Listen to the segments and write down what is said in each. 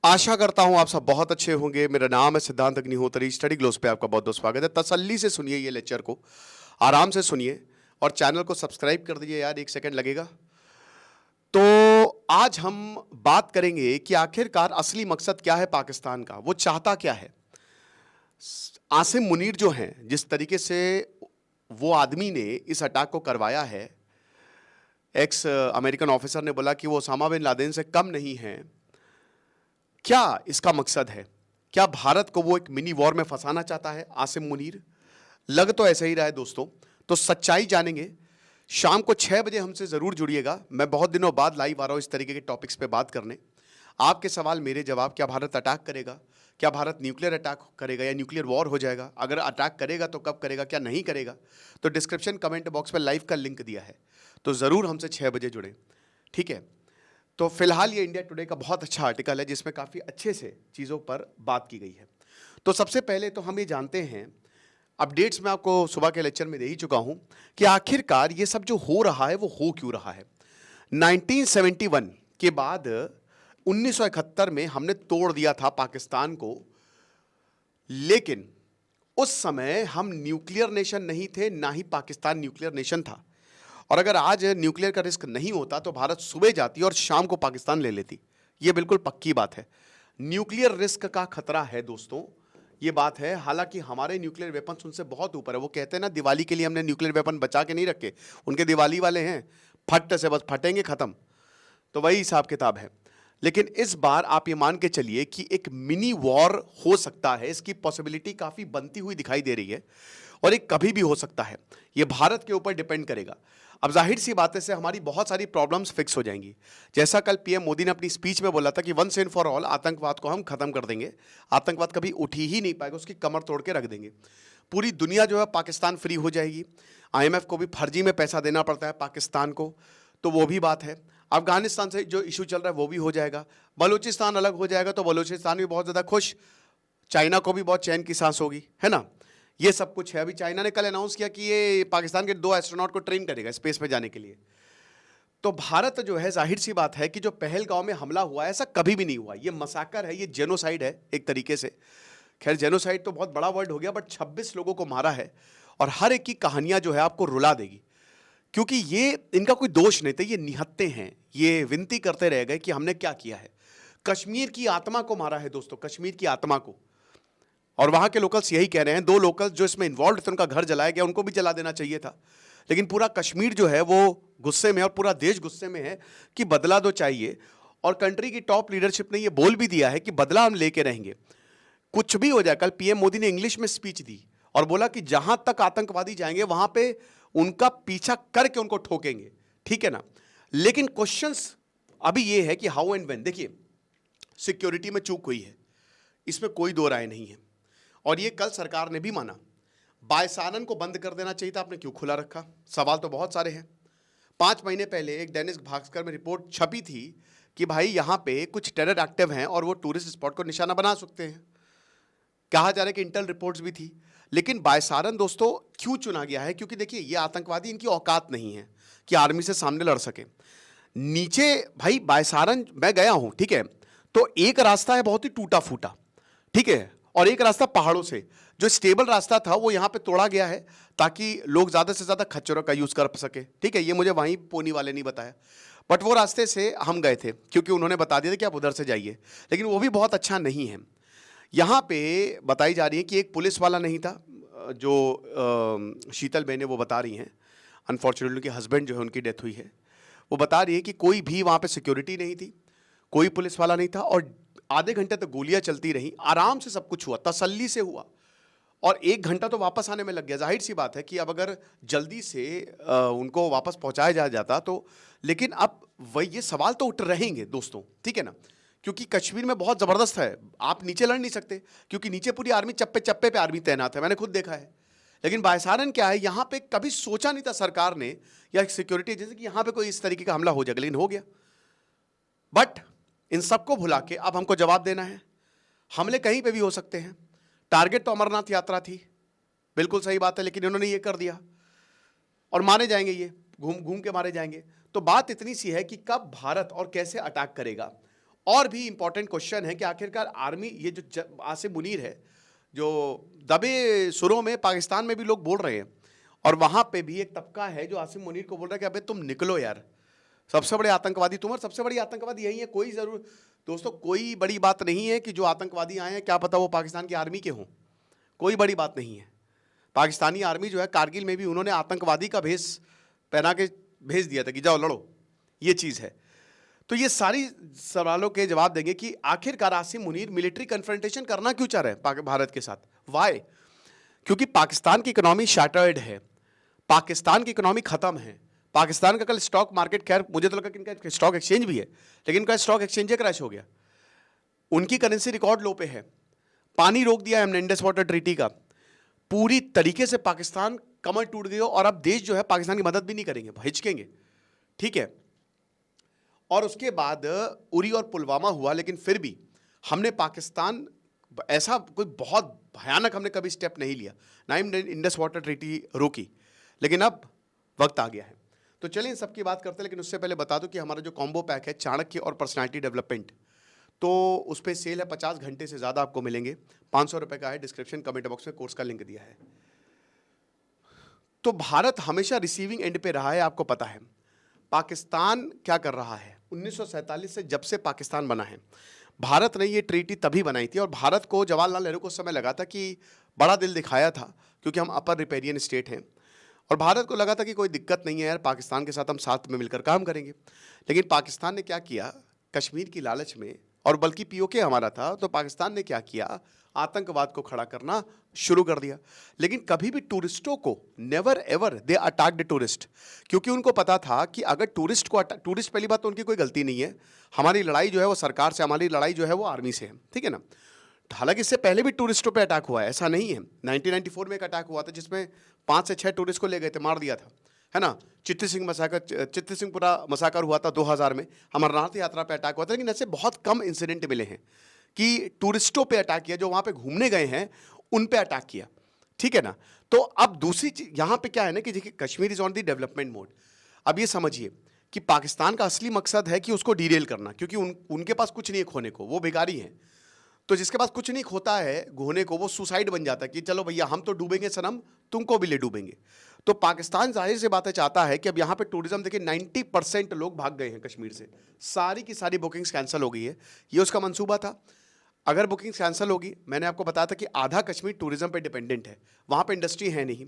आशा करता हूं आप सब बहुत अच्छे होंगे। मेरा नाम है सिद्धांत अग्निहोत्री। स्टडी ग्लोस पे आपका बहुत बहुत स्वागत है। तसल्ली से सुनिए ये लेक्चर को, आराम से सुनिए और चैनल को सब्सक्राइब कर दीजिए यार, 1 सेकंड लगेगा। तो आज हम बात करेंगे कि आखिरकार असली मकसद क्या है पाकिस्तान का, वो चाहता क्या है। आसिम मुनीर जो हैं, जिस तरीके से वो आदमी ने इस अटैक को करवाया है, एक्स अमेरिकन ऑफिसर ने बोला कि वो ओसामा बिन लादेन से कम नहीं है। क्या इसका मकसद है? क्या भारत को वो एक मिनी वॉर में फंसाना चाहता है आसिम मुनीर? लग तो ऐसे ही रहा है दोस्तों। तो सच्चाई जानेंगे। शाम को 6 बजे हमसे जरूर जुड़िएगा। मैं बहुत दिनों बाद लाइव आ रहा हूं इस तरीके के टॉपिक्स पे बात करने। आपके सवाल मेरे जवाब। क्या भारत अटैक करेगा? क्या भारत न्यूक्लियर अटैक करेगा या न्यूक्लियर वॉर हो जाएगा? अगर अटैक करेगा तो कब करेगा, क्या नहीं करेगा? तो डिस्क्रिप्शन कमेंट बॉक्स में लाइव का लिंक दिया है, तो जरूर हमसे 6 बजे जुड़े, ठीक है। तो फिलहाल ये इंडिया टुडे का बहुत अच्छा आर्टिकल है जिसमें काफ़ी अच्छे से चीज़ों पर बात की गई है। तो सबसे पहले तो हम ये जानते हैं, अपडेट्स में आपको सुबह के लेक्चर में दे ही चुका हूं, कि आखिरकार ये सब जो हो रहा है वो हो क्यों रहा है। 1971 के बाद 1971 में हमने तोड़ दिया था पाकिस्तान को, लेकिन उस समय हम न्यूक्लियर नेशन नहीं थे, ना ही पाकिस्तान न्यूक्लियर नेशन था। और अगर आज न्यूक्लियर का रिस्क नहीं होता तो भारत सुबह जाती और शाम को पाकिस्तान ले लेती। ये बिल्कुल पक्की बात है। न्यूक्लियर रिस्क का खतरा है दोस्तों, ये बात है। हालांकि हमारे न्यूक्लियर वेपन्स उनसे बहुत ऊपर है। वो कहते हैं ना, दिवाली के लिए हमने न्यूक्लियर वेपन बचा के नहीं रखे, उनके दिवाली वाले हैं, फट से बस फटेंगे खत्म। तो वही हिसाब किताब है। लेकिन इस बार आप ये मान के चलिए कि एक मिनी वॉर हो सकता है, इसकी पॉसिबिलिटी काफी बनती हुई दिखाई दे रही है, और ये कभी भी हो सकता है। ये भारत के ऊपर डिपेंड करेगा। अब जाहिर सी बात है से हमारी बहुत सारी प्रॉब्लम्स फिक्स हो जाएंगी। जैसा कल पीएम मोदी ने अपनी स्पीच में बोला था कि वंस एंड फॉर ऑल आतंकवाद को हम खत्म कर देंगे, आतंकवाद कभी उठ ही नहीं पाएगा, उसकी कमर तोड़ के रख देंगे। पूरी दुनिया जो है पाकिस्तान फ्री हो जाएगी। आईएमएफ को भी फर्जी में पैसा देना पड़ता है पाकिस्तान को, तो वो भी बात है। अफगानिस्तान से जो इशू चल रहा है वो भी हो जाएगा। बलूचिस्तान अलग हो जाएगा तो बलूचिस्तान भी बहुत ज़्यादा खुश, चाइना को भी बहुत चैन की सांस होगी, है ना। ये सब कुछ है। अभी चाइना ने कल अनाउंस किया कि ये पाकिस्तान के 2 एस्ट्रोनॉट को ट्रेन करेगा स्पेस पे जाने के लिए। तो भारत जो है, जाहिर सी बात है कि जो पहलगांव में हमला हुआ है, ऐसा कभी भी नहीं हुआ। ये मसाकर है, ये जेनोसाइड है एक तरीके से। खैर जेनोसाइड तो बहुत बड़ा वर्ड हो गया, बट 26 लोगों को मारा है, और हर एक की कहानियां जो है आपको रुला देगी, क्योंकि ये इनका कोई दोष नहीं था। ये निहत्ते हैं, ये विनती करते रह गए कि हमने क्या किया है। कश्मीर की आत्मा को मारा है दोस्तों, कश्मीर की आत्मा को। और वहां के लोकल्स यही कह रहे हैं, 2 लोकल्स जो इसमें इन्वॉल्व थे उनका घर जलाया गया, उनको भी जला देना चाहिए था। लेकिन पूरा कश्मीर जो है वो गुस्से में है, और पूरा देश गुस्से में है कि बदला तो चाहिए। और कंट्री की टॉप लीडरशिप ने ये बोल भी दिया है कि बदला हम लेके रहेंगे, कुछ भी हो जाए। कल पीएम मोदी ने इंग्लिश में स्पीच दी और बोला कि जहां तक आतंकवादी जाएंगे वहां पे उनका पीछा करके उनको ठोकेंगे, ठीक है ना। लेकिन क्वेश्चंस अभी ये है कि हाउ एंड व्हेन। देखिए, सिक्योरिटी में चूक हुई है, इसमें कोई दो राय नहीं है, और ये कल सरकार ने भी माना। बायसानन को बंद कर देना चाहिए था, आपने क्यों खुला रखा? सवाल तो बहुत सारे हैं। 5 महीने पहले एक दैनिक भास्कर में रिपोर्ट छपी थी कि भाई यहां पे कुछ टेरर एक्टिव हैं और वो टूरिस्ट स्पॉट को निशाना बना सकते हैं। कहा जा रहा है कि इंटेल रिपोर्ट्स भी थी। लेकिन बायसारन दोस्तों क्यों चुना गया है? क्योंकि देखिए, ये आतंकवादी, इनकी औकात नहीं है कि आर्मी से सामने लड़ सके। नीचे भाई बायसारन मैं गया हूं, ठीक है, तो एक रास्ता है बहुत ही टूटा फूटा, ठीक है, और एक रास्ता पहाड़ों से। जो स्टेबल रास्ता था वो यहां पे तोड़ा गया है ताकि लोग ज्यादा से ज्यादा खच्चरों का यूज कर सके, ठीक है। ये मुझे वहीं पोनी वाले नहीं बताया, बट वो रास्ते से हम गए थे क्योंकि उन्होंने बता दिया था कि आप उधर से जाइए। लेकिन वो भी बहुत अच्छा नहीं है। यहाँ पे बताई जा रही है कि एक पुलिस वाला नहीं था, जो शीतल बहने वो बता रही हैं, अनफॉर्चुनेटली उनके हस्बैंड जो है उनकी डेथ हुई है। वो बता रही है कि कोई भी वहाँ पे सिक्योरिटी नहीं थी, कोई पुलिस वाला नहीं था, और आधे घंटे तक गोलियां चलती रहीं, आराम से सब कुछ हुआ, तसल्ली से हुआ, और 1 घंटा तो वापस आने में लग गया। जाहिर सी बात है कि अब अगर जल्दी से उनको वापस पहुंचाया जाता तो, लेकिन अब वही ये सवाल तो उठ रहेंगे दोस्तों, ठीक है ना। क्योंकि कश्मीर में बहुत ज़बरदस्त है, आप नीचे लड़ नहीं सकते क्योंकि नीचे पूरी आर्मी चप्पे चप्पे पे आर्मी तैनात है, मैंने खुद देखा है। लेकिन बायसारन क्या है, यहाँ पे कभी सोचा नहीं था सरकार ने या सिक्योरिटी एजेंसी कि यहाँ पे कोई इस तरीके का हमला हो जाएगा, लेकिन हो गया। बट इन सबको भुला के अब हमको जवाब देना है। हमले कहीं पे भी हो सकते हैं। टारगेट तो अमरनाथ यात्रा थी, बिल्कुल सही बात है, लेकिन इन्होंने ये कर दिया और मारे जाएंगे, ये घूम घूम के मारे जाएंगे। तो बात इतनी सी है कि कब भारत और कैसे अटैक करेगा और भी इंपॉर्टेंट क्वेश्चन है कि आखिरकार आर्मी, ये जो आसिम मुनीर है, जो दबे सुरों में पाकिस्तान में भी लोग बोल रहे हैं, और वहां पे भी एक तबका है जो आसिम मुनीर को बोल रहा है कि अबे तुम निकलो यार, सबसे बड़े आतंकवादी तुम, और सबसे बड़ी आतंकवादी यही है। कोई जरूर दोस्तों, कोई बड़ी बात नहीं है कि जो आतंकवादी आए हैं क्या पता वो पाकिस्तान की आर्मी के हों, कोई बड़ी बात नहीं है। पाकिस्तानी आर्मी जो है, कारगिल में भी उन्होंने आतंकवादी का भेष पहना के भेज दिया था कि जाओ लड़ो, ये चीज़ है। तो ये सारी सवालों के जवाब देंगे कि आखिरकार आसिम मुनीर मिलिट्री कन्फ्रंटेशन करना क्यों चाह रहे हैं भारत के साथ, वाई? क्योंकि पाकिस्तान की इकोनॉमी शैटर्ड है, पाकिस्तान की इकोनॉमी खत्म है। पाकिस्तान का कल स्टॉक मार्केट, खैर मुझे तो लगा कि इनका स्टॉक एक्सचेंज भी है, लेकिन इनका स्टॉक एक्सचेंज क्रैश हो गया। उनकी करेंसी रिकॉर्ड लो पे है। पानी रोक दिया हमने इंडस वाटर ट्रीटी का, पूरी तरीके से पाकिस्तान कमर टूट गई हो, और अब देश जो है पाकिस्तान की मदद भी नहीं करेंगे, हिचकेंगे, ठीक है। और उसके बाद उरी और पुलवामा हुआ, लेकिन फिर भी हमने पाकिस्तान, ऐसा कोई बहुत भयानक हमने कभी स्टेप नहीं लिया, ना ही इंडस वाटर ट्रीटी रोकी, लेकिन अब वक्त आ गया है। तो चलिए इन सब की बात करते हैं, लेकिन उससे पहले बता दूं कि हमारा जो कॉम्बो पैक है चाणक्य और पर्सनालिटी डेवलपमेंट, तो उस पर सेल है, 50 घंटे से ज़्यादा आपको मिलेंगे, 500 रुपये का है। डिस्क्रिप्शन कमेंट बॉक्स में कोर्स का लिंक दिया है। तो भारत हमेशा रिसीविंग एंड पे रहा है, आपको पता है। पाकिस्तान क्या कर रहा है, 1947 से जब से पाकिस्तान बना है, भारत ने ये ट्रीटी तभी बनाई थी, और भारत को जवाहरलाल नेहरू को उस समय लगा था कि बड़ा दिल दिखाया था, क्योंकि हम अपर रिपेरियन स्टेट हैं, और भारत को लगा था कि कोई दिक्कत नहीं है यार, पाकिस्तान के साथ हम साथ में मिलकर काम करेंगे। लेकिन पाकिस्तान ने क्या किया, कश्मीर की लालच में, और बल्कि पीओके हमारा था, तो पाकिस्तान ने क्या किया, आतंकवाद को खड़ा करना शुरू कर दिया। लेकिन कभी भी टूरिस्टों को, never ever they attacked tourist, क्योंकि उनको पता था कि अगर टूरिस्ट को टूरिस्ट, पहली बात तो उनकी कोई गलती नहीं है, हमारी लड़ाई जो है वो सरकार से, हमारी लड़ाई जो है वो आर्मी से है, ठीक है ना। हालांकि इससे पहले भी टूरिस्टों पे अटैक हुआ है, ऐसा नहीं है। 1994 में एक अटैक हुआ था जिसमें 5 से 6 टूरिस्ट को ले गए थे, मार दिया था, है ना। चित्ती सिंहपुरा मसाकर हुआ था 2000 में, अमरनाथ यात्रा पे अटैक हुआ था। लेकिन ऐसे बहुत कम इंसिडेंट मिले हैं कि टूरिस्टों पे अटैक किया, जो वहाँ पे घूमने गए हैं उन पे अटैक किया, ठीक है ना। तो अब दूसरी चीज यहाँ पे क्या है ना कि देखिए, Kashmir is on the development mode. अब ये समझिए कि पाकिस्तान का असली मकसद है कि उसको डीरेल करना, क्योंकि उनके पास कुछ नहीं है खोने को, वो भिखारी हैं। तो जिसके पास कुछ नहीं खोता है घोने को, वो सुसाइड बन जाता है कि चलो भैया हम तो डूबेंगे सनम, तुमको भी ले डूबेंगे। तो पाकिस्तान जाहिर सी बात है चाहता है कि अब यहाँ पे टूरिज्म, देखिए 90% लोग भाग गए हैं कश्मीर से, सारी की सारी बुकिंग्स कैंसिल हो गई है, ये उसका मंसूबा था। अगर बुकिंग्स कैंसिल होगी, मैंने आपको बताया था कि आधा कश्मीर टूरिज्म पे डिपेंडेंट है, वहाँ पे इंडस्ट्री है नहीं,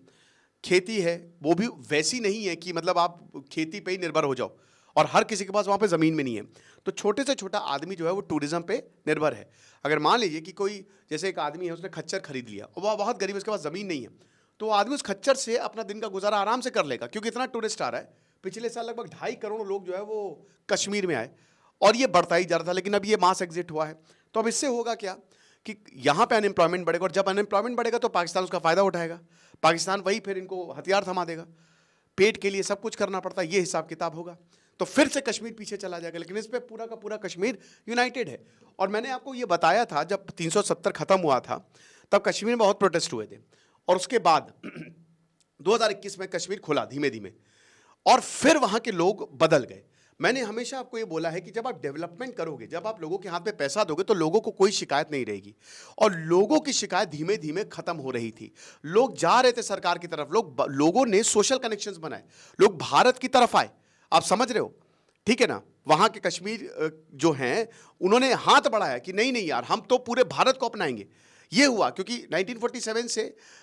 खेती है वो भी वैसी नहीं है कि मतलब आप खेती पे ही निर्भर हो जाओ, और हर किसी के पास वहाँ पे ज़मीन में नहीं है। तो छोटे से छोटा आदमी जो है वो टूरिज्म पे निर्भर है। अगर मान लीजिए कि कोई, जैसे एक आदमी है, उसने खच्चर खरीद लिया और वह बहुत गरीब है, उसके पास ज़मीन नहीं है, तो वो आदमी उस खच्चर से अपना दिन का गुजारा आराम से कर लेगा, क्योंकि इतना टूरिस्ट आ रहा है। पिछले साल लगभग 2.5 करोड़ लोग जो है वो कश्मीर में आए, और ये बढ़ता ही जा रहा था, लेकिन अब ये मास एग्जिट हुआ है। तो अब इससे होगा क्या कि यहाँ पे अनएम्प्लॉयमेंट बढ़ेगा, और जब अनएम्प्लॉयमेंट बढ़ेगा तो पाकिस्तान उसका फ़ायदा उठाएगा, पाकिस्तान वही फिर इनको हथियार थमा देगा, पेट के लिए सब कुछ करना पड़ता है, ये हिसाब किताब होगा, तो फिर से कश्मीर पीछे चला जाएगा। लेकिन इस पे पूरा का पूरा कश्मीर यूनाइटेड है। और मैंने आपको ये बताया था, जब 370 खत्म हुआ था तब कश्मीर में बहुत प्रोटेस्ट हुए थे, और उसके बाद 2021 में कश्मीर खुला धीमे धीमे, और फिर वहाँ के लोग बदल गए। मैंने हमेशा आपको ये बोला है कि जब आप डेवलपमेंट करोगे, जब आप लोगों के हाथ में पैसा दोगे, तो लोगों को कोई शिकायत नहीं रहेगी, और लोगों की शिकायत धीमे धीमे खत्म हो रही थी। लोग जा रहे थे सरकार की तरफ, लोगों ने सोशल कनेक्शंस बनाए, लोग भारत की तरफ आए, आप समझ रहे हो, ठीक है ना। वहाँ के कश्मीर जो हैं उन्होंने हाथ बढ़ाया कि नहीं नहीं यार, हम तो पूरे भारत को अपनाएंगे। ये हुआ क्योंकि 1947 से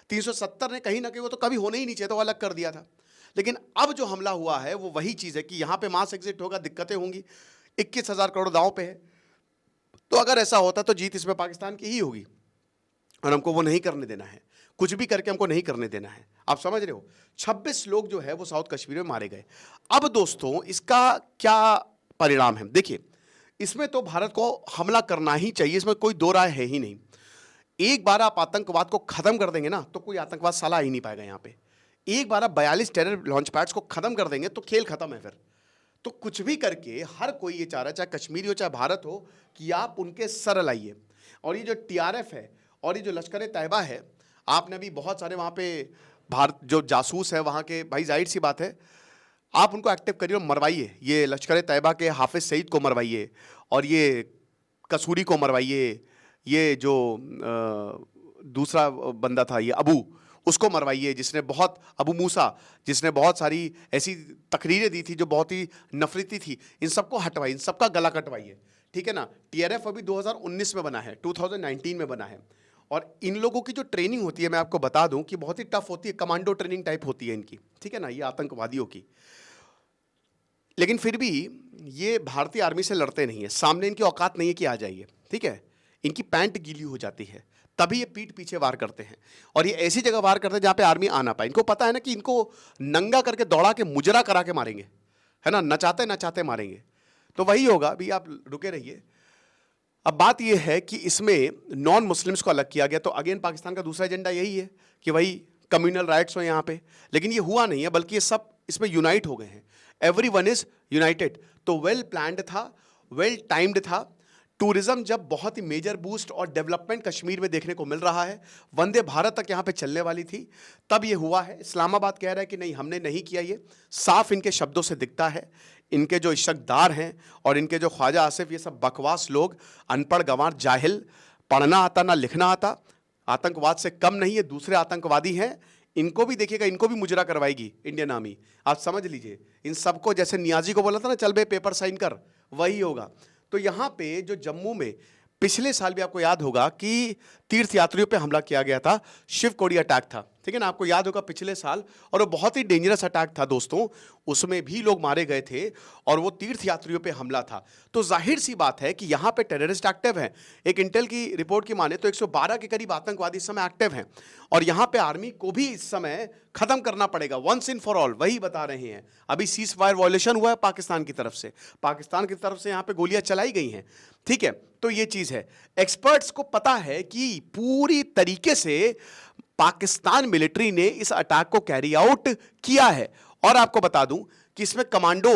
370 ने कहीं ना कहीं, वो तो कभी होने ही नहीं चाहिए, तो अलग कर दिया था। लेकिन अब जो हमला हुआ है वो वही चीज़ है कि यहाँ पे मास एग्जिट होगा, दिक्कतें होंगी, 21,000 करोड़ दांव पे है। तो अगर ऐसा होता तो जीत इसमें पाकिस्तान की ही होगी, और हमको वो नहीं करने देना है, कुछ भी करके हमको नहीं करने देना है, आप समझ रहे हो। 26 लोग जो है वो साउथ कश्मीर में मारे गए। अब दोस्तों इसका क्या परिणाम है, देखिए, इसमें तो भारत को हमला करना ही चाहिए, इसमें कोई दो राय है ही नहीं। एक बार आप आतंकवाद को खत्म कर देंगे ना, तो कोई आतंकवाद साला आ ही नहीं पाएगा यहाँ पे। एक बार आप 42 टेरर लॉन्च पैड्स को खत्म कर देंगे तो खेल खत्म है फिर। तो कुछ भी करके हर कोई ये चाह रहा है, चाहे कश्मीरी हो चाहे भारत हो, कि आप उनके सर लाइए। और ये जो TRF है और ये जो लश्कर तैयबा है, आपने अभी बहुत सारे वहाँ पे भारत जो जासूस है वहाँ के, भाई जाहिर सी बात है, आप उनको एक्टिव करिए और मरवाइए। ये लश्कर तैयबा के हाफिज सईद को मरवाइए, और ये कसूरी को मरवाइए, ये जो दूसरा बंदा था ये अबू, उसको मरवाइए, जिसने बहुत, अबू मूसा, जिसने बहुत सारी ऐसी तकरीरें दी थी जो बहुत ही नफरती थी, इन सबको हटवाइए, इन सबका गला कटवाइए, ठीक है ना। टीआरएफ अभी 2019 में बना है, 2019 में बना है, और इन लोगों की जो ट्रेनिंग होती है मैं आपको बता दूं कि बहुत ही टफ होती है, कमांडो ट्रेनिंग टाइप होती है इनकी, ठीक है ना, ये आतंकवादियों की। लेकिन फिर भी ये भारतीय आर्मी से लड़ते नहीं है, सामने इनकी औकात नहीं है कि आ जाइए, ठीक है, इनकी पैंट गीली हो जाती है, तभी ये पीठ पीछे वार करते हैं, और ये ऐसी जगह वार करते हैं जहां पे आर्मी आ ना पाए। इनको पता है ना कि इनको नंगा करके दौड़ा के मुजरा करा के मारेंगे, है ना, नचाते नचाते मारेंगे। तो वही होगा, अभी आप रुके रहिए। अब बात यह है कि इसमें नॉन मुस्लिम्स को अलग किया गया, तो अगेन पाकिस्तान का दूसरा एजेंडा यही है कि वही कम्युनल राइट्स हो यहाँ पे, लेकिन ये हुआ नहीं है, बल्कि ये सब इसमें यूनाइट हो गए हैं, एवरीवन इज यूनाइटेड। तो वेल प्लान्ड था, वेल टाइम्ड था। टूरिज्म जब बहुत ही मेजर बूस्ट और डेवलपमेंट कश्मीर में देखने को मिल रहा है, वंदे भारत तक यहाँ पे चलने वाली थी, तब ये हुआ है। इस्लामाबाद कह रहा है कि नहीं, हमने नहीं किया, ये साफ इनके शब्दों से दिखता है। इनके जो इश्क़दार हैं और इनके जो ख्वाजा आसिफ, ये सब बकवास लोग, अनपढ़ गंवार जाहिल, पढ़ना आता ना लिखना आता, आतंकवाद से कम नहीं है, दूसरे आतंकवादी हैं। इनको भी देखिएगा, इनको भी मुजरा करवाएगी इंडियन आर्मी, आप समझ लीजिए। इन सबको, जैसे नियाजी को बोला था ना, चल बे पेपर साइन कर, वही होगा। तो यहाँ पे जो जम्मू में पिछले साल भी आपको याद होगा कि तीर्थयात्रियों पे हमला किया गया था, शिव कोड़ी अटैक था, ठीक है ना, आपको याद होगा पिछले साल, और वो बहुत ही डेंजरस अटैक था दोस्तों, उसमें भी लोग मारे गए थे और वो तीर्थयात्रियों पे हमला था। तो जाहिर सी बात है कि यहाँ पे टेररिस्ट एक्टिव हैं। एक इंटेल की रिपोर्ट की माने तो 112 के करीब आतंकवादी इस समय एक्टिव हैं, और यहाँ पे आर्मी को भी इस समय खत्म करना पड़ेगा वंस इन फॉर ऑल, वही बता रहे हैं। अभी सीज फायर वायलेशन हुआ है पाकिस्तान की तरफ से यहाँ पे गोलियां चलाई गई हैं, ठीक है। तो ये चीज है, एक्सपर्ट्स को पता है कि पूरी तरीके से पाकिस्तान मिलिट्री ने इस अटैक को कैरी आउट किया है। और आपको बता दूं कि इसमें कमांडो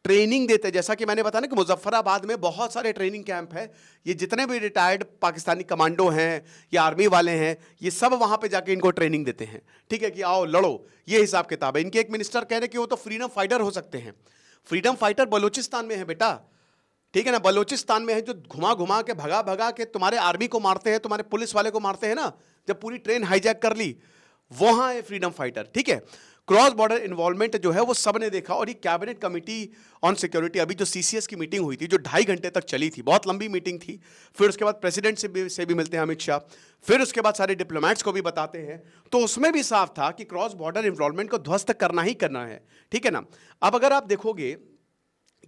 ट्रेनिंग देते हैं, जैसा कि मैंने बताया ना कि मुजफ्फराबाद में बहुत सारे ट्रेनिंग कैंप है, ये जितने भी रिटायर्ड पाकिस्तानी कमांडो हैं या आर्मी वाले हैं, ये सब वहां पे जाके इनको ट्रेनिंग देते हैं, ठीक है, कि आओ लड़ो, ये हिसाब किताब है। इनके एक मिनिस्टर कह रहे कि वो तो फ्रीडम फाइटर हो सकते हैं। फ्रीडम फाइटर बलूचिस्तान में है बेटा, ठीक है ना, बलूचिस्तान में है, जो घुमा घुमा के भगा भगा के तुम्हारे आर्मी को मारते हैं, तुम्हारे पुलिस वाले को मारते हैं ना, जब पूरी ट्रेन हाईजैक कर ली, वहां है फ्रीडम फाइटर, ठीक है। क्रॉस बॉर्डर इन्वॉल्वमेंट जो है वो सबने देखा, और ये कैबिनेट कमेटी ऑन सिक्योरिटी, अभी जो सीसीएस की मीटिंग हुई थी, जो 2.5 घंटे तक चली थी, बहुत लंबी मीटिंग थी। फिर उसके बाद प्रेसिडेंट से भी मिलते हैं अमित शाह, फिर उसके बाद सारे डिप्लोमेट्स को भी बताते हैं, तो उसमें भी साफ था कि क्रॉस बॉर्डर इन्वॉल्वमेंट को ध्वस्त करना ही करना है, ठीक है ना। अब अगर आप देखोगे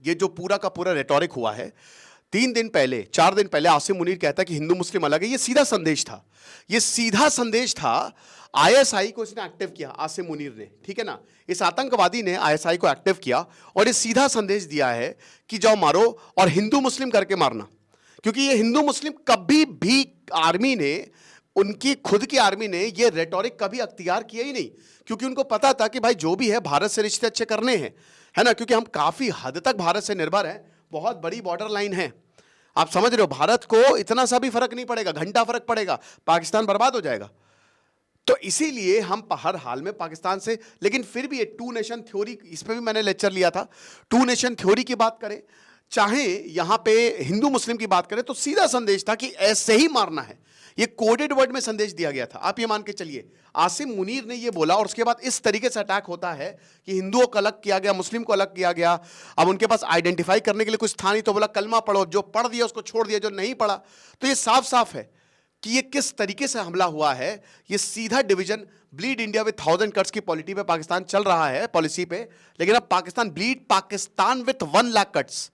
ये जो पूरा का पूरा रेटोरिक हुआ है, 4 दिन पहले आसिम मुनीर कहता है कि हिंदू मुस्लिम अलग है, ये सीधा संदेश था, ये सीधा संदेश था। आईएसआई को इसने एक्टिव किया, आसिम मुनीर ने, ठीक है ना, इस आतंकवादी ने आईएसआई को एक्टिव किया और ये सीधा संदेश दिया है कि जाओ मारो, और हिंदू मुस्लिम करके मारना, क्योंकि ये हिंदू मुस्लिम कभी भी आर्मी ने, उनकी खुद की आर्मी ने ये रेटोरिक कभी अख्तियार किया ही नहीं, क्योंकि उनको पता था कि भाई जो भी है भारत से रिश्ते अच्छे करने हैं, है ना, क्योंकि हम काफी हद तक भारत से निर्भर हैं, बहुत बड़ी बॉर्डर लाइन है, आप समझ रहे हो। भारत को इतना सा भी फर्क नहीं पड़ेगा, घंटा फर्क पड़ेगा, पाकिस्तान बर्बाद हो जाएगा। तो इसीलिए हम हर हाल में पाकिस्तान से, लेकिन फिर भी ये 2 नेशन थ्योरी, इस पर भी मैंने लेक्चर लिया था, 2 नेशन थ्योरी की बात करें, चाहे यहां पे हिंदू मुस्लिम की बात करें, तो सीधा संदेश था कि ऐसे ही मारना है, ये कोडेड वर्ड में संदेश दिया गया था। आप ये मान के चलिए, आसिम मुनीर ने ये बोला और उसके बाद इस तरीके से अटैक होता है कि हिंदुओं को अलग किया गया, मुस्लिम को अलग किया गया। अब उनके पास आइडेंटिफाई करने के लिए कुछ था नहीं, तो बोला कलमा पढ़ो, जो पढ़ दिया उसको छोड़ दिया, जो नहीं पढ़ा। तो ये साफ साफ है कि ये किस तरीके से हमला हुआ है। ये सीधा division, bleed India with 1000 cuts की पॉलिटी पे पाकिस्तान चल रहा है, पॉलिसी पे, लेकिन अब Pakistan bleed Pakistan with 1 lakh cuts.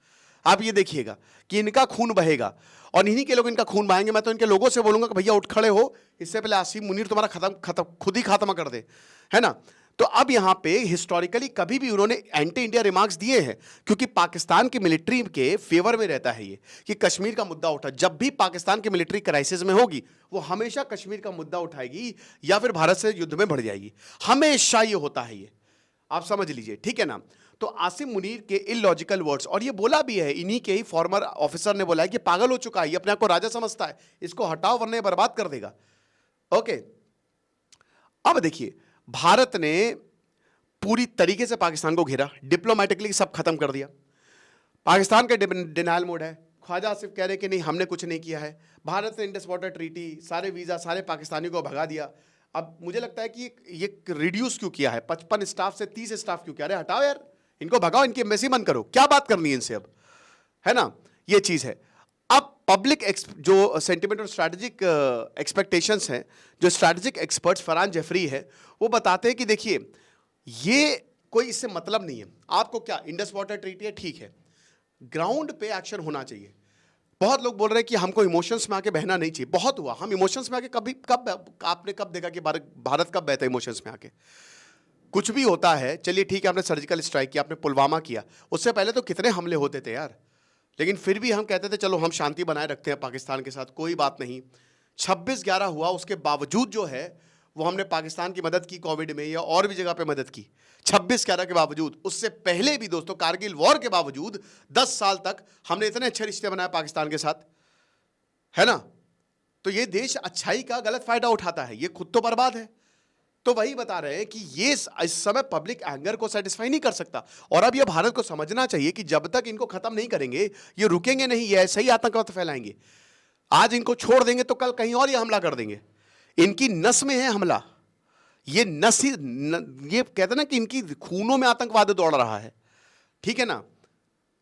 आप ये देखिएगा कि इनका खून बहेगा, और इन्हीं के लोग इनका खून बहाएंगे। मैं तो इनके लोगों से बोलूंगा कि भैया उठ खड़े हो, इससे पहले आसिम मुनीर तुम्हारा खुद ही खात्मा कर दे, है ना। तो अब यहां पे हिस्टोरिकली कभी भी उन्होंने एंटी इंडिया रिमार्क्स दिए हैं, क्योंकि पाकिस्तान की मिलिट्री के फेवर में रहता है ये कि कश्मीर का मुद्दा उठा, जब भी पाकिस्तान की मिलिट्री क्राइसिस में होगी, वो हमेशा कश्मीर का मुद्दा उठाएगी या फिर भारत से युद्ध में बढ़ जाएगी, हमेशा ये होता है, ये आप समझ लीजिए, ठीक है ना। तो आसिम मुनीर के इलॉजिकल वर्ड्स, और ये बोला भी है, इन्हीं के ही फॉर्मर ऑफिसर ने बोला है कि पागल हो चुका है, ये अपने आप को राजा समझता है, इसको हटाओ वरना बर्बाद कर देगा। ओके, अब देखिए, भारत ने पूरी तरीके से पाकिस्तान को घेरा, डिप्लोमेटिकली सब खत्म कर दिया। पाकिस्तान का डिनायल मोड है, ख्वाजा आसिफ कह रहे हैं कि नहीं हमने कुछ नहीं किया है, भारत ने इंडस वाटर ट्रीटी, सारे वीज़ा सारे पाकिस्तानियों को भगा दिया। अब मुझे लगता है कि ये रिड्यूस क्यों किया है, 55 स्टाफ से 30 स्टाफ क्यों किया? अरे हटाओ यार, इनको भगाओ, इनकी एम्बेसी बंद करो, क्या बात करनी है इनसे अब, है ना? ये चीज़ है। अब पब्लिक जो सेंटिमेंट और स्ट्रैटेजिक एक्सपेक्टेशंस हैं, जो स्ट्रैटेजिक एक्सपर्ट्स फरहान जफरी है वो बताते हैं कि देखिए ये कोई इससे मतलब नहीं है। आपको क्या इंडस वाटर ट्रीटी है, ठीक है, ग्राउंड पे एक्शन होना चाहिए। बहुत लोग बोल रहे हैं कि हमको इमोशंस में आके बहना नहीं चाहिए। बहुत हुआ, हम इमोशंस में आके कब आपने कब देखा कि भारत कब बहता है इमोशंस में आके? कुछ भी होता है, चलिए ठीक है, आपने सर्जिकल स्ट्राइक किया, आपने पुलवामा किया, उससे पहले तो कितने हमले होते थे यार, लेकिन फिर भी हम कहते थे चलो हम शांति बनाए रखते हैं पाकिस्तान के साथ, कोई बात नहीं। 26/11 हुआ, उसके बावजूद जो है वो हमने पाकिस्तान की मदद की, कोविड में या और भी जगह पे मदद की, 26/11 के बावजूद। उससे पहले भी दोस्तों कारगिल वॉर के बावजूद 10 साल तक हमने इतने अच्छे रिश्ते बनाए पाकिस्तान के साथ, है ना? तो ये देश अच्छाई का गलत फायदा उठाता है, ये खुद तो बर्बाद है। तो वही बता रहे हैं कि ये इस समय पब्लिक एंगर को सेटिस्फाई नहीं कर सकता, और अब ये भारत को समझना चाहिए कि जब तक इनको खत्म नहीं करेंगे ये रुकेंगे नहीं, ये ऐसे ही आतंकवाद फैलाएंगे। आज इनको छोड़ देंगे तो कल कहीं और ये हमला कर देंगे। इनकी नस में है हमला, ये नस ही ये कहते ना कि इनकी खूनों में आतंकवाद दौड़ रहा है, ठीक है ना?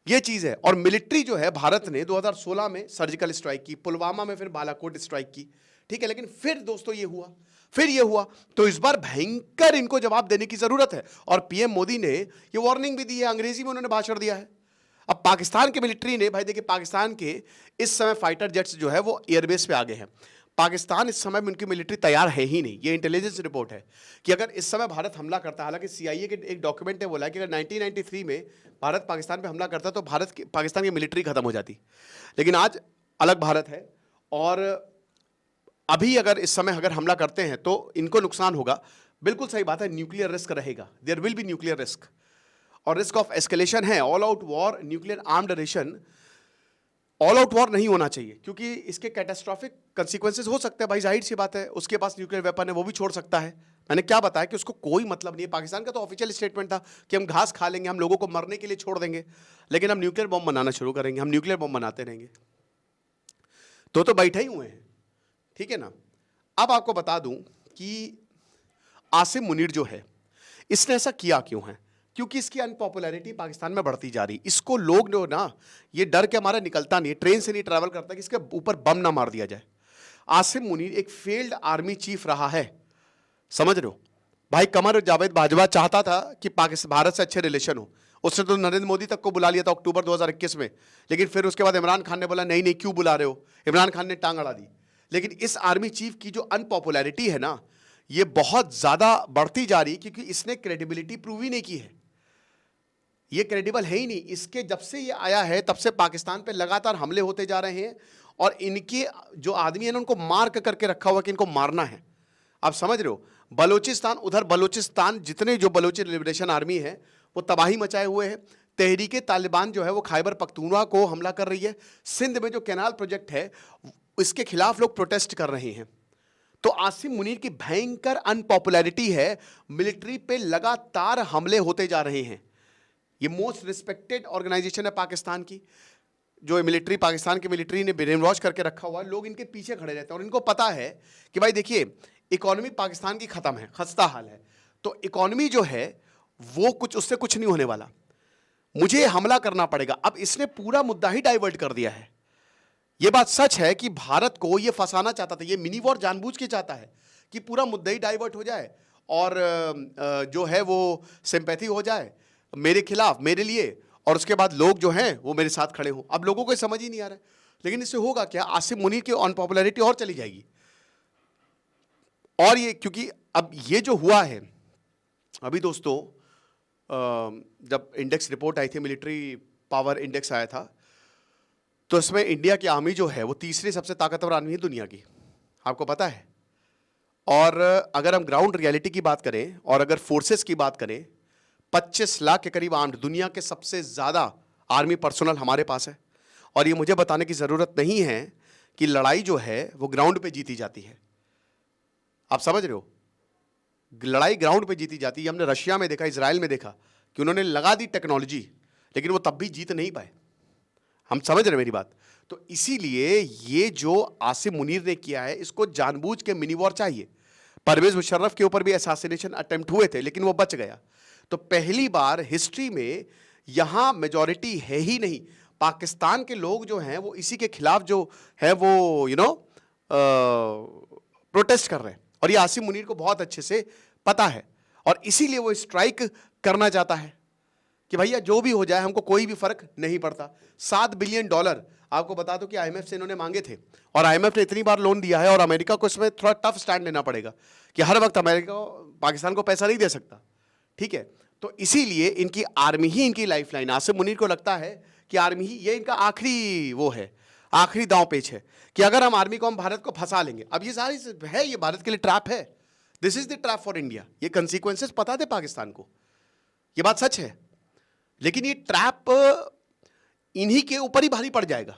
ये चीज है। और मिलिट्री जो है, भारत ने 2016 में सर्जिकल स्ट्राइक की, पुलवामा में फिर बालाकोट स्ट्राइक की, ठीक है, लेकिन फिर दोस्तों ये हुआ, फिर ये हुआ। तो इस बार भयंकर इनको जवाब देने की जरूरत है। और पीएम मोदी ने ये वार्निंग भी दी है, अंग्रेजी में उन्होंने भाषण दिया है। अब पाकिस्तान की मिलिट्री ने, भाई देखिए पाकिस्तान के इस समय फाइटर जेट्स जो है वो एयरबेस पे आ गए हैं। पाकिस्तान इस समय में उनकी मिलिट्री तैयार है ही नहीं। ये इंटेलिजेंस रिपोर्ट है कि अगर इस समय भारत हमला करता, हालांकि सीआईए के एक डॉक्यूमेंट ने बोला कि अगर 1993 में भारत पाकिस्तान पे हमला करता तो पाकिस्तान की मिलिट्री खत्म हो जाती, लेकिन आज अलग भारत है। और अभी अगर इस समय अगर हमला करते हैं तो इनको नुकसान होगा, बिल्कुल सही बात है, न्यूक्लियर रिस्क रहेगा, there will be nuclear risk, और रिस्क ऑफ एस्केलेशन है। All out war, nuclear armed aggression, all out war नहीं होना चाहिए, क्योंकि इसके कैटास्ट्रॉफिक कंसीक्वेंसेस हो सकते हैं। भाई जाहिर सी बात है, उसके पास न्यूक्लियर वेपन है, वो भी छोड़ सकता है। मैंने क्या बताया कि उसको कोई मतलब नहीं है। पाकिस्तान का तो ऑफिशियल स्टेटमेंट था कि हम घास खा लेंगे, हम लोगों को मरने के लिए छोड़ देंगे, लेकिन हम न्यूक्लियर बॉम्ब बनाना शुरू करेंगे, हम न्यूक्लियर बॉम्ब बनाते रहेंगे। तो बैठे ही हुए हैं, ठीक है ना? अब आपको बता दूं कि आसिम मुनीर जो है, इसने ऐसा किया क्यों है? क्योंकि इसकी अनपॉपुलैरिटी पाकिस्तान में बढ़ती जा रही। इसको लोग जो ना, ये डर के हमारा निकलता नहीं, ट्रेन से नहीं ट्रैवल करता कि इसके ऊपर बम ना मार दिया जाए। आसिम मुनीर एक फेल्ड आर्मी चीफ रहा है, समझ रहे हो? भाई कमर जावेद बाजवा चाहता था कि पाकिस्तान भारत से अच्छे रिलेशन हो, उसने तो नरेंद्र मोदी तक को बुला लिया था अक्टूबर 2021 में, लेकिन फिर उसके बाद इमरान खान ने बोला नहीं नहीं क्यों बुला रहे हो, इमरान खान ने टांग अड़ा दी। लेकिन इस आर्मी चीफ की जो अनपॉपुलैरिटी है ना, ये बहुत ज्यादा बढ़ती जा रही है, क्योंकि इसने क्रेडिबिलिटी प्रूव ही नहीं की है। ये क्रेडिबल है ही नहीं। इसके जब से ये आया है तब से पाकिस्तान पे लगातार हमले होते जा रहे हैं, और इनके जो आदमी है ना उनको मार्क करके रखा हुआ कि इनको मारना है। आप समझ रहे हो? बलोचिस्तान, उधर बलोचिस्तान जितने जो बलोच लिबरेशन आर्मी है वो तबाही मचाए हुए हैं। तहरीके तालिबान जो है वो खैबर पख्तूनख्वा को हमला कर रही है। सिंध में जो कैनाल प्रोजेक्ट है इसके खिलाफ लोग प्रोटेस्ट कर रहे हैं। तो आसिम मुनीर की भयंकर अनपॉपुलैरिटी है, मिलिट्री पे लगातार हमले होते जा रहे हैं। ये मोस्ट रिस्पेक्टेड ऑर्गेनाइजेशन है पाकिस्तान की, जो मिलिट्री, पाकिस्तान की मिलिट्री ने ब्रेन वॉश करके रखा हुआ है। लोग इनके पीछे खड़े रहते हैं और इनको पता है कि भाई देखिए इकोनॉमी पाकिस्तान की खत्म है, खस्ता हाल है, तो इकोनॉमी जो है वो कुछ, उससे कुछ नहीं होने वाला, मुझे हमला करना पड़ेगा। अब इसने पूरा मुद्दा ही डाइवर्ट कर दिया है। ये बात सच है कि भारत को ये फंसाना चाहता था, ये मिनी वॉर जानबूझ के चाहता है कि पूरा मुद्दा ही डाइवर्ट हो जाए और जो है वो सिंपैथी हो जाए मेरे खिलाफ, मेरे लिए, और उसके बाद लोग जो हैं वो मेरे साथ खड़े हों। अब लोगों को समझ ही नहीं आ रहा है, लेकिन इससे होगा क्या? आसिम मुनीर की अनपॉपुलैरिटी और चली जाएगी। और ये क्योंकि अब ये जो हुआ है अभी दोस्तों, जब इंडेक्स रिपोर्ट आई थी, मिलिट्री पावर इंडेक्स आया था, तो इसमें इंडिया की आर्मी जो है वो तीसरी सबसे ताकतवर आर्मी है दुनिया की, आपको पता है। और अगर हम ग्राउंड रियलिटी की बात करें और अगर फोर्सेस की बात करें, 25 लाख के करीब आर्म्ड, दुनिया के सबसे ज़्यादा आर्मी पर्सोनल हमारे पास है। और ये मुझे बताने की ज़रूरत नहीं है कि लड़ाई जो है वो ग्राउंड पे जीती जाती है। आप समझ रहे हो? लड़ाई ग्राउंड पे जीती जाती है। हमने रशिया में देखा, इजराइल में देखा कि उन्होंने लगा दी टेक्नोलॉजी, लेकिन वो तब भी जीत नहीं पाए, हम समझ रहे हैं मेरी बात? तो इसीलिए ये जो आसिम मुनीर ने किया है, इसको जानबूझ के मिनी वॉर चाहिए। परवेज मुशर्रफ के ऊपर भी असैसिनेशन अटेम्प्ट हुए थे, लेकिन वो बच गया। तो पहली बार हिस्ट्री में यहां मेजॉरिटी है ही नहीं, पाकिस्तान के लोग जो हैं वो इसी के खिलाफ जो है वो प्रोटेस्ट कर रहे हैं, और ये आसिम मुनीर को बहुत अच्छे से पता है, और इसीलिए वो स्ट्राइक करना चाहता है कि भैया जो भी हो जाए हमको कोई भी फर्क नहीं पड़ता। $7 बिलियन आपको बता दो कि आईएमएफ से इन्होंने मांगे थे, और आईएमएफ ने इतनी बार लोन दिया है, और अमेरिका को इसमें थोड़ा टफ स्टैंड लेना पड़ेगा कि हर वक्त अमेरिका पाकिस्तान को पैसा नहीं दे सकता, ठीक है। तो इसीलिए इनकी आर्मी ही इनकी लाइफलाइन, आसिम मुनीर को लगता है कि आर्मी ही ये इनका आखिरी वो है, आखिरी दांव पेच है कि अगर हम आर्मी को, हम भारत को फंसा लेंगे। अब ये सारी है, ये भारत के लिए ट्रैप है, this is the trap for India. ये कंसिक्वेंसेस पता थे पाकिस्तान को, ये बात सच है, लेकिन ये ट्रैप इन्हीं के ऊपर ही भारी पड़ जाएगा।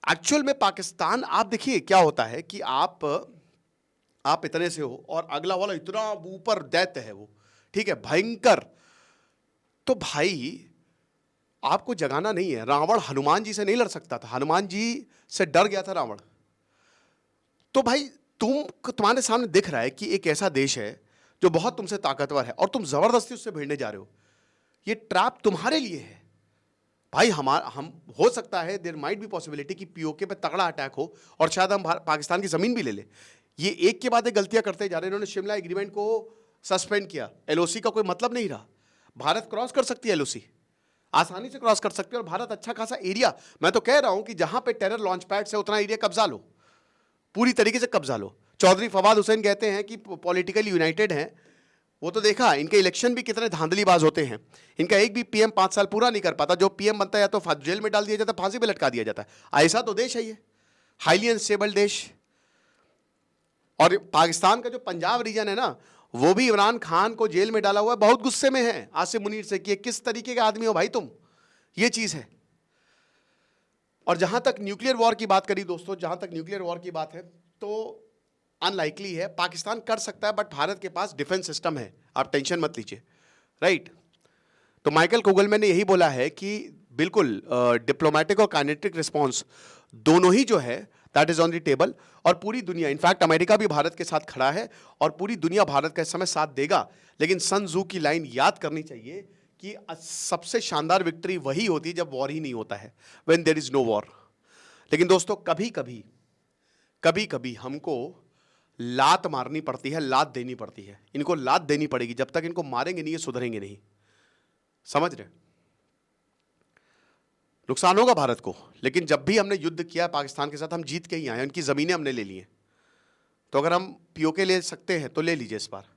एक्चुअल में पाकिस्तान, आप देखिए क्या होता है कि आप इतने से हो और अगला वाला इतना ऊपर दैत्य है वो, ठीक है, भयंकर। तो भाई आपको जगाना नहीं है। रावण हनुमान जी से नहीं लड़ सकता था, हनुमान जी से डर गया था रावण। तो भाई तुम्हारे सामने दिख रहा है कि एक ऐसा देश है जो बहुत तुमसे ताकतवर है, और तुम जबरदस्ती उससे भिड़ने जा रहे हो। ये ट्रैप तुम्हारे लिए है भाई। हम हो सकता है, देयर माइट बी पॉसिबिलिटी कि पीओके पे तगड़ा अटैक हो और शायद हम पाकिस्तान की जमीन भी ले ले। ये एक के बाद एक गलतियां करते जा रहे हैं। इन्होंने शिमला एग्रीमेंट को सस्पेंड किया, एलओसी का कोई मतलब नहीं रहा। भारत क्रॉस कर सकती है एलओसी, आसानी से क्रॉस कर सकती है, और भारत अच्छा खासा एरिया, मैं तो कह रहा हूं कि जहां पे टेरर लॉन्च पैड से उतना एरिया कब्जा लो, पूरी तरीके से कब्जा लो। चौधरी फवाद हुसैन कहते हैं कि पॉलिटिकली यूनाइटेड हैं, वो तो देखा इनके इलेक्शन भी कितने धांधलीबाज होते हैं। इनका एक भी पीएम 5 साल पूरा नहीं कर पाता, जो पीएम बनता है या तो जेल में डाल दिया जाता है, फांसी पे लटका दिया जाता है। ऐसा तो देश है ये, हाईली अनस्टेबल देश। और पाकिस्तान का जो पंजाब रीजन है ना, वो भी इमरान खान को जेल में डाला हुआ है, बहुत गुस्से में है आसिम मुनीर से कि किस तरीके के आदमी हो भाई तुम, ये चीज है। और जहां तक न्यूक्लियर वॉर की बात करी दोस्तों, जहां तक न्यूक्लियर वॉर की बात है, तो अनलाइकली है, पाकिस्तान कर सकता है, बट भारत के पास डिफेंस सिस्टम है, आप टेंशन मत लीजिए, राइट। तो माइकल कोगलमैन ने यही बोला है कि बिल्कुल डिप्लोमेटिक और काइनेटिक रिस्पॉन्स दोनों ही जो है that is on the table. और पूरी दुनिया, इनफैक्ट अमेरिका भी भारत के साथ खड़ा है, और पूरी दुनिया भारत का इस समय साथ देगा। लेकिन सन जू की लाइन याद करनी चाहिए कि सबसे शानदार विक्ट्री वही होती है जब वॉर ही नहीं होता है, when there is no war. लेकिन दोस्तों कभी कभी हमको लात मारनी पड़ती है, लात देनी पड़ती है। इनको लात देनी पड़ेगी, जब तक इनको मारेंगे नहीं ये सुधरेंगे नहीं, समझ रहे? नुकसान होगा भारत को, लेकिन जब भी हमने युद्ध किया पाकिस्तान के साथ, हम जीत के ही आए हैं, उनकी जमीनें हमने ले ली हैं। तो अगर हम पीओके ले सकते हैं तो ले लीजिए इस बार,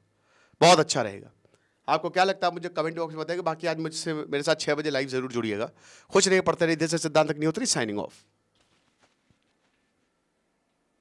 बहुत अच्छा रहेगा। आपको क्या लगता है मुझे कमेंट बॉक्स में बताइएगा। बाकी आज मुझसे मेरे साथ 6 बजे लाइव जरूर जुड़िएगा। खुश रहिए, पढ़ते रहिए। दिस इज सिद्धांत अग्निहोत्री साइनिंग ऑफ।